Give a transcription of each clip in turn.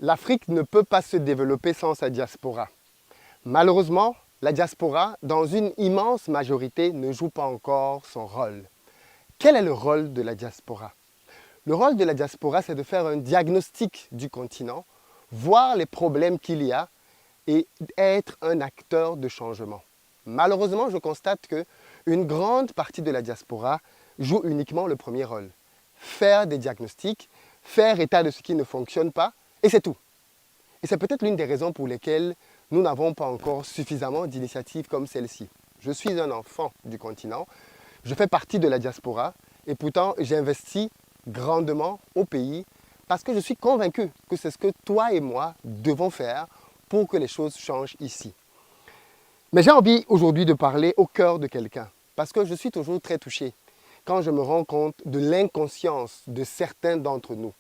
L'Afrique ne peut pas se développer sans sa diaspora. Malheureusement, la diaspora, dans une immense majorité, ne joue pas encore son rôle. Quel est le rôle de la diaspora? Le rôle de la diaspora, c'est de faire un diagnostic du continent, voir les problèmes qu'il y a et être un acteur de changement. Malheureusement, je constate qu'une grande partie de la diaspora joue uniquement le premier rôle. Faire des diagnostics, faire état de ce qui ne fonctionne pas, et c'est tout. Et c'est peut-être l'une des raisons pour lesquelles nous n'avons pas encore suffisamment d'initiatives comme celle-ci. Je suis un enfant du continent, je fais partie de la diaspora, et pourtant j'investis grandement au pays parce que je suis convaincu que c'est ce que toi et moi devons faire pour que les choses changent ici. Mais j'ai envie aujourd'hui de parler au cœur de quelqu'un parce que je suis toujours très touché quand je me rends compte de l'inconscience de certains d'entre nous.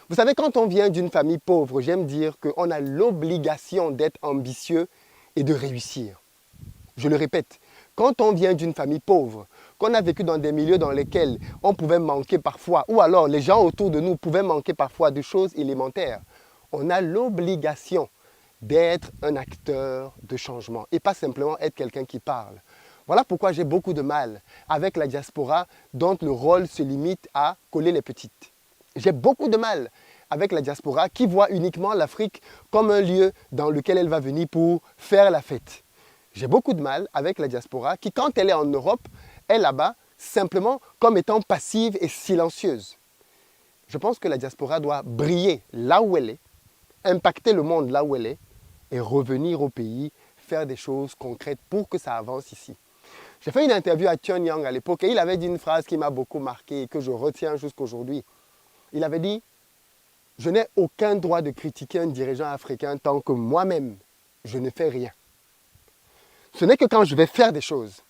Vous savez, quand on vient d'une famille pauvre, j'aime dire qu'on a l'obligation d'être ambitieux et de réussir. Je le répète, quand on vient d'une famille pauvre, qu'on a vécu dans des milieux dans lesquels on pouvait manquer parfois, ou alors les gens autour de nous pouvaient manquer parfois de choses élémentaires, on a l'obligation d'être un acteur de changement et pas simplement être quelqu'un qui parle. Voilà pourquoi j'ai beaucoup de mal avec la diaspora dont le rôle se limite à coller les petites. J'ai beaucoup de mal avec la diaspora qui voit uniquement l'Afrique comme un lieu dans lequel elle va venir pour faire la fête. J'ai beaucoup de mal avec la diaspora qui, quand elle est en Europe, est là-bas simplement comme étant passive et silencieuse. Je pense que la diaspora doit briller là où elle est, impacter le monde là où elle est et revenir au pays, faire des choses concrètes pour que ça avance ici. J'ai fait une interview à Tian Yang à l'époque et il avait dit une phrase qui m'a beaucoup marqué et que je retiens jusqu'aujourd'hui. Il avait dit « Je n'ai aucun droit de critiquer un dirigeant africain tant que moi-même, je ne fais rien. Ce n'est que quand je vais faire des choses,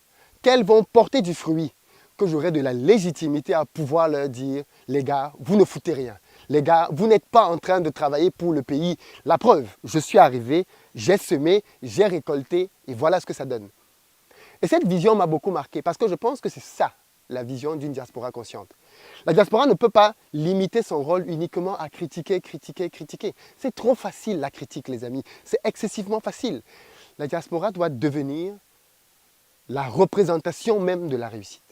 qu'elles vont porter du fruit, que j'aurai de la légitimité à pouvoir leur dire « Les gars, vous ne foutez rien. Les gars, vous n'êtes pas en train de travailler pour le pays. La preuve, je suis arrivé, j'ai semé, j'ai récolté et voilà ce que ça donne. » Et cette vision m'a beaucoup marqué parce que je pense que c'est ça, la vision d'une diaspora consciente. La diaspora ne peut pas limiter son rôle uniquement à critiquer, critiquer, critiquer. C'est trop facile la critique, les amis. C'est excessivement facile. La diaspora doit devenir la représentation même de la réussite.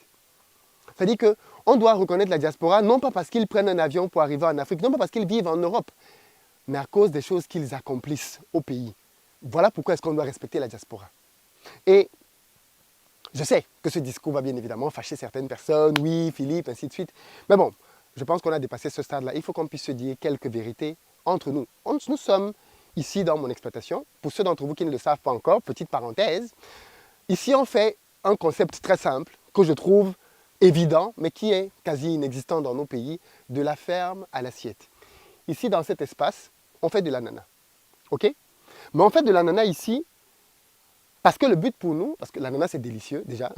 C'est-à-dire qu'on doit reconnaître la diaspora non pas parce qu'ils prennent un avion pour arriver en Afrique, non pas parce qu'ils vivent en Europe, mais à cause des choses qu'ils accomplissent au pays. Voilà pourquoi est-ce qu'on doit respecter la diaspora. Et je sais que ce discours va bien évidemment fâcher certaines personnes, oui, Philippe, ainsi de suite. Mais bon, je pense qu'on a dépassé ce stade-là. Il faut qu'on puisse se dire quelques vérités entre nous. Nous sommes ici dans mon exploitation. Pour ceux d'entre vous qui ne le savent pas encore, petite parenthèse, ici on fait un concept très simple que je trouve évident, mais qui est quasi inexistant dans nos pays, de la ferme à l'assiette. Ici, dans cet espace, on fait de l'ananas. OK? Mais on fait de l'ananas ici parce que le but pour nous, parce que l'ananas c'est délicieux déjà,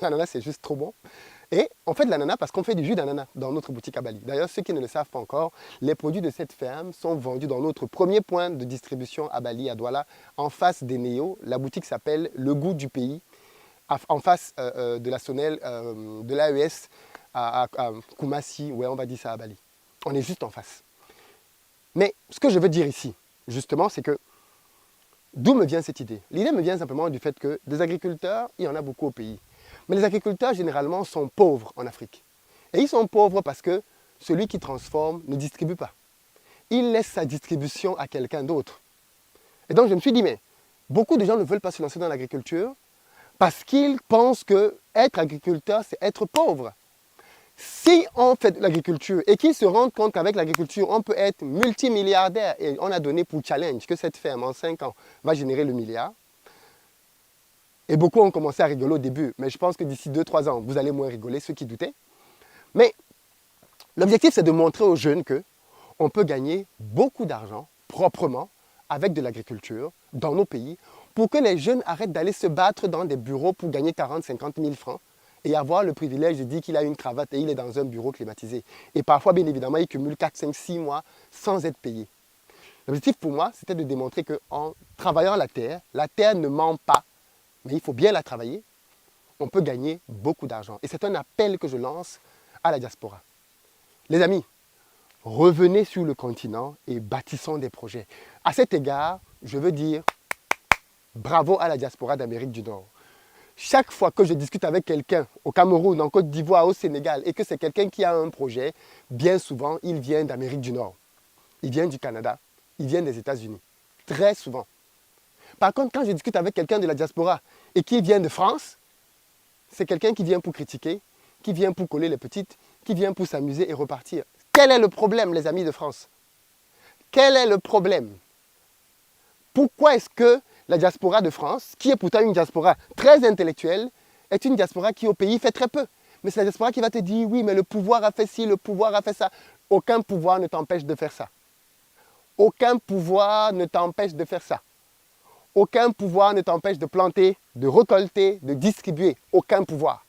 l'ananas c'est juste trop bon, et on fait de l'ananas parce qu'on fait du jus d'ananas dans notre boutique à Bali. D'ailleurs, ceux qui ne le savent pas encore, les produits de cette ferme sont vendus dans notre premier point de distribution à Bali, à Douala, en face des Néo. La boutique s'appelle Le Goût du Pays, en face de la Sonel, de l'AES à Kumasi, ouais, on va dire ça à Bali. On est juste en face. Mais ce que je veux dire ici, justement, c'est que d'où me vient cette idée? L'idée me vient simplement du fait que des agriculteurs, il y en a beaucoup au pays. Mais les agriculteurs, généralement, sont pauvres en Afrique. Et ils sont pauvres parce que celui qui transforme ne distribue pas. Il laisse sa distribution à quelqu'un d'autre. Et donc, je me suis dit, mais beaucoup de gens ne veulent pas se lancer dans l'agriculture parce qu'ils pensent que être agriculteur, c'est être pauvre. Si on fait de l'agriculture et qu'ils se rendent compte qu'avec l'agriculture, on peut être multimilliardaire, et on a donné pour challenge que cette ferme en 5 ans va générer le milliard, et beaucoup ont commencé à rigoler au début, mais je pense que d'ici 2-3 ans, vous allez moins rigoler, ceux qui doutaient. Mais l'objectif, c'est de montrer aux jeunes qu'on peut gagner beaucoup d'argent proprement avec de l'agriculture dans nos pays pour que les jeunes arrêtent d'aller se battre dans des bureaux pour gagner 40-50 000 francs et avoir le privilège de dire qu'il a une cravate et il est dans un bureau climatisé. Et parfois, bien évidemment, il cumule 4, 5, 6 mois sans être payé. L'objectif pour moi, c'était de démontrer qu'en travaillant la terre ne ment pas, mais il faut bien la travailler, on peut gagner beaucoup d'argent. Et c'est un appel que je lance à la diaspora. Les amis, Revenez sur le continent et bâtissons des projets. À cet égard, je veux dire bravo à la diaspora d'Amérique du Nord. Chaque fois que je discute avec quelqu'un au Cameroun, en Côte d'Ivoire, au Sénégal, et que c'est quelqu'un qui a un projet, bien souvent, il vient d'Amérique du Nord. Il vient du Canada, il vient des États-Unis. Très souvent. Par contre, quand je discute avec quelqu'un de la diaspora et qui vient de France, c'est quelqu'un qui vient pour critiquer, qui vient pour coller les petites, qui vient pour s'amuser et repartir. Quel est le problème, les amis de France? Quel est le problème? Pourquoi est-ce que la diaspora de France, qui est pourtant une diaspora très intellectuelle, est une diaspora qui au pays fait très peu? Mais c'est la diaspora qui va te dire, oui, mais le pouvoir a fait ci, le pouvoir a fait ça. Aucun pouvoir ne t'empêche de faire ça. Aucun pouvoir ne t'empêche de faire ça. Aucun pouvoir ne t'empêche de planter, de récolter, de distribuer. Aucun pouvoir.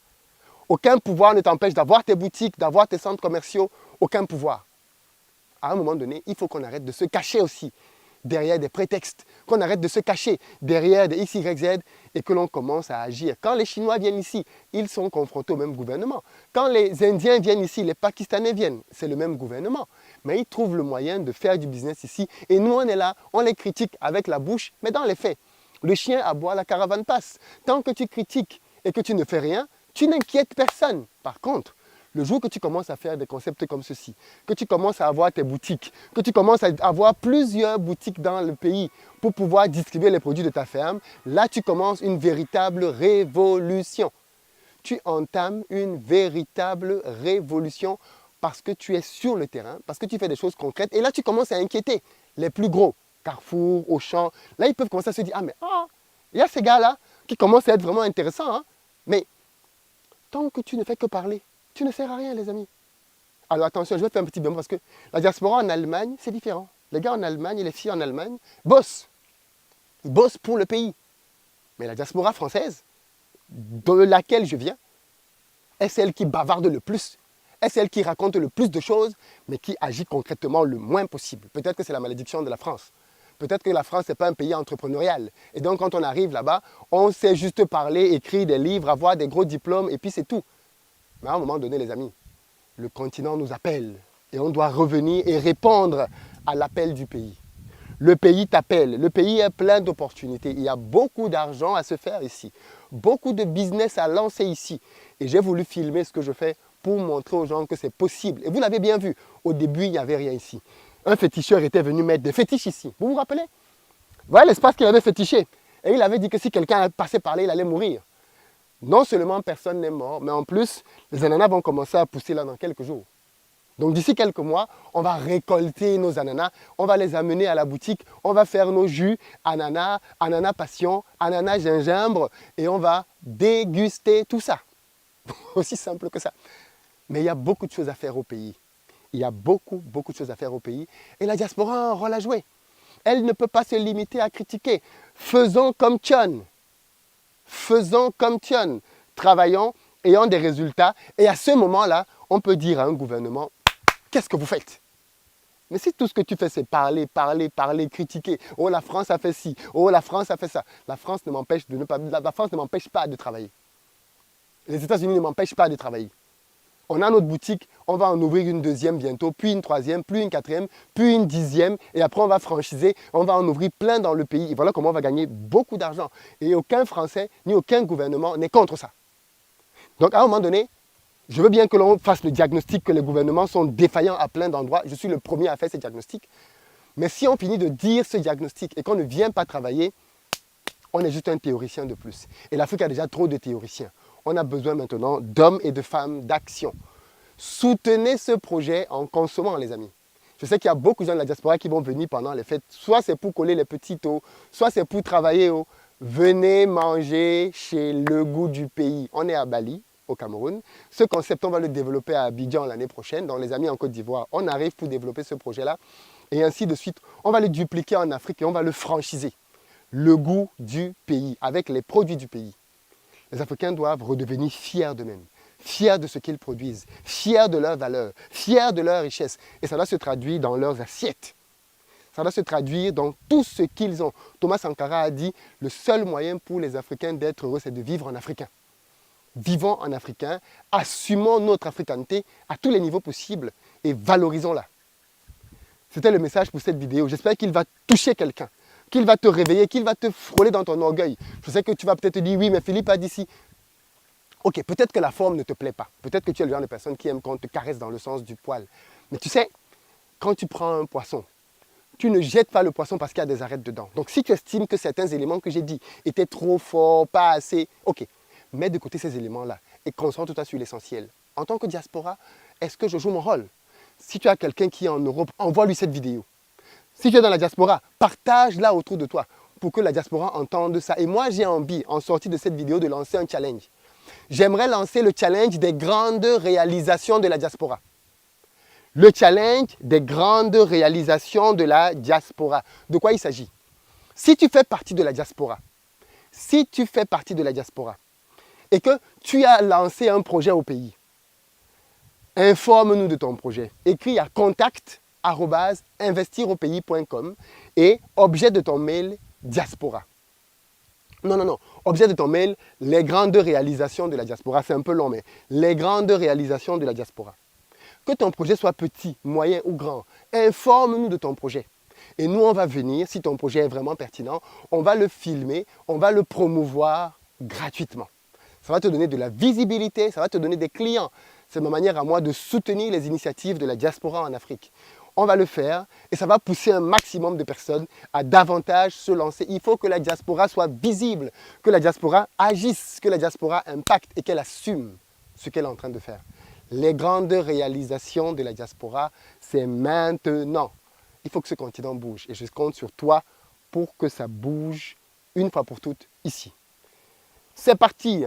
Aucun pouvoir ne t'empêche d'avoir tes boutiques, d'avoir tes centres commerciaux. Aucun pouvoir. À un moment donné, il faut qu'on arrête de se cacher aussi derrière des prétextes, qu'on arrête de se cacher derrière des X, Y, Z et que l'on commence à agir. Quand les Chinois viennent ici, ils sont confrontés au même gouvernement. Quand les Indiens viennent ici, les Pakistanais viennent, c'est le même gouvernement. Mais ils trouvent le moyen de faire du business ici. Et nous, on est là, on les critique avec la bouche, mais dans les faits. Le chien aboie, la caravane passe. Tant que tu critiques et que tu ne fais rien, tu n'inquiètes personne. Par contre, le jour que tu commences à faire des concepts comme ceci, que tu commences à avoir tes boutiques, que tu commences à avoir plusieurs boutiques dans le pays pour pouvoir distribuer les produits de ta ferme, là tu commences une véritable révolution. Tu entames une véritable révolution parce que tu es sur le terrain, parce que tu fais des choses concrètes. Et là tu commences à inquiéter les plus gros, Carrefour, Auchan. Là ils peuvent commencer à se dire, ah mais il y a ces gars-là qui commencent à être vraiment intéressants. Hein? Mais tant que tu ne fais que parler, tu ne sers à rien, les amis. Alors attention, je vais te faire un petit bémol parce que la diaspora en Allemagne, c'est différent. Les gars en Allemagne et les filles en Allemagne bossent. Ils bossent pour le pays. Mais la diaspora française, de laquelle je viens, est celle qui bavarde le plus, est celle qui raconte le plus de choses, mais qui agit concrètement le moins possible. Peut-être que c'est la malédiction de la France. Peut-être que la France n'est pas un pays entrepreneurial. Et donc quand on arrive là-bas, on sait juste parler, écrire des livres, avoir des gros diplômes, et puis c'est tout. Mais à un moment donné, les amis, le continent nous appelle et on doit revenir et répondre à l'appel du pays. Le pays t'appelle, le pays est plein d'opportunités. Il y a beaucoup d'argent à se faire ici, beaucoup de business à lancer ici. Et j'ai voulu filmer ce que je fais pour montrer aux gens que c'est possible. Et vous l'avez bien vu, au début, il n'y avait rien ici. Un féticheur était venu mettre des fétiches ici. Vous vous rappelez? Voilà l'espace qu'il avait fétiché. Et il avait dit que si quelqu'un passait par là, il allait mourir. Non seulement personne n'est mort, mais en plus, les ananas vont commencer à pousser là dans quelques jours. Donc d'ici quelques mois, on va récolter nos ananas, on va les amener à la boutique, on va faire nos jus, ananas, ananas passion, ananas gingembre, et on va déguster tout ça. Aussi simple que ça. Mais il y a beaucoup de choses à faire au pays. Il y a beaucoup de choses à faire au pays. Et la diaspora a un rôle à jouer. Elle ne peut pas se limiter à critiquer. Faisons comme Thion. Faisons comme Thion, travaillons, ayons des résultats. Et à ce moment-là, on peut dire à un gouvernement, qu'est-ce que vous faites? Mais si tout ce que tu fais, c'est parler, parler, parler, critiquer, oh la France a fait ci, oh la France a fait ça, la France ne m'empêche pas de travailler. Les États-Unis ne m'empêchent pas de travailler. On a notre boutique, on va en ouvrir une deuxième bientôt, puis une troisième, puis une quatrième, puis une dixième, et après on va franchiser, on va en ouvrir plein dans le pays. Et voilà comment on va gagner beaucoup d'argent. Et aucun Français, ni aucun gouvernement n'est contre ça. Donc à un moment donné, je veux bien que l'on fasse le diagnostic que les gouvernements sont défaillants à plein d'endroits. Je suis le premier à faire ces diagnostics. Mais si on finit de dire ce diagnostic et qu'on ne vient pas travailler, on est juste un théoricien de plus. Et l'Afrique a déjà trop de théoriciens. On a besoin maintenant d'hommes et de femmes d'action. Soutenez ce projet en consommant, les amis. Je sais qu'il y a beaucoup de gens de la diaspora qui vont venir pendant les fêtes. Soit c'est pour coller les petits taux, soit c'est pour travailler. Venez manger chez Le Goût du Pays. On est à Bali, au Cameroun. Ce concept, on va le développer à Abidjan l'année prochaine. Dans les amis en Côte d'Ivoire, on arrive pour développer ce projet-là. Et ainsi de suite. On va le dupliquer en Afrique et on va le franchiser. Le Goût du Pays, avec les produits du pays. Les Africains doivent redevenir fiers d'eux-mêmes, fiers de ce qu'ils produisent, fiers de leurs valeurs, fiers de leur richesse. Et ça doit se traduire dans leurs assiettes. Ça doit se traduire dans tout ce qu'ils ont. Thomas Sankara a dit, le seul moyen pour les Africains d'être heureux, c'est de vivre en africain. Vivons en africain, assumons notre africanité à tous les niveaux possibles et valorisons-la. C'était le message pour cette vidéo. J'espère qu'il va toucher quelqu'un, qu'il va te réveiller, qu'il va te frôler dans ton orgueil. Je sais que tu vas peut-être te dire, oui, mais Philippe a dit si. Ok, peut-être que la forme ne te plaît pas. Peut-être que tu es le genre de personne qui aime qu'on te caresse dans le sens du poil. Mais tu sais, quand tu prends un poisson, tu ne jettes pas le poisson parce qu'il y a des arêtes dedans. Donc si tu estimes que certains éléments que j'ai dit étaient trop forts, pas assez, ok, mets de côté ces éléments-là et concentre-toi sur l'essentiel. En tant que diaspora, est-ce que je joue mon rôle? Si tu as quelqu'un qui est en Europe, envoie-lui cette vidéo. Si tu es dans la diaspora, partage-la autour de toi pour que la diaspora entende ça. Et moi, j'ai envie, en sortie de cette vidéo, de lancer un challenge. J'aimerais lancer le challenge des grandes réalisations de la diaspora. Le challenge des grandes réalisations de la diaspora. De quoi il s'agit? Si tu fais partie de la diaspora, et que tu as lancé un projet au pays, informe-nous de ton projet. Écris à contact@investiraupais.com et objet de ton mail diaspora. Non. Objet de ton mail, les grandes réalisations de la diaspora. C'est un peu long, mais les grandes réalisations de la diaspora. Que ton projet soit petit, moyen ou grand, informe-nous de ton projet. Et nous, on va venir, si ton projet est vraiment pertinent, on va le filmer, on va le promouvoir gratuitement. Ça va te donner de la visibilité, ça va te donner des clients. C'est ma manière à moi de soutenir les initiatives de la diaspora en Afrique. On va le faire et ça va pousser un maximum de personnes à davantage se lancer. Il faut que la diaspora soit visible, que la diaspora agisse, que la diaspora impacte et qu'elle assume ce qu'elle est en train de faire. Les grandes réalisations de la diaspora, c'est maintenant. Il faut que ce continent bouge et je compte sur toi pour que ça bouge une fois pour toutes ici. C'est parti!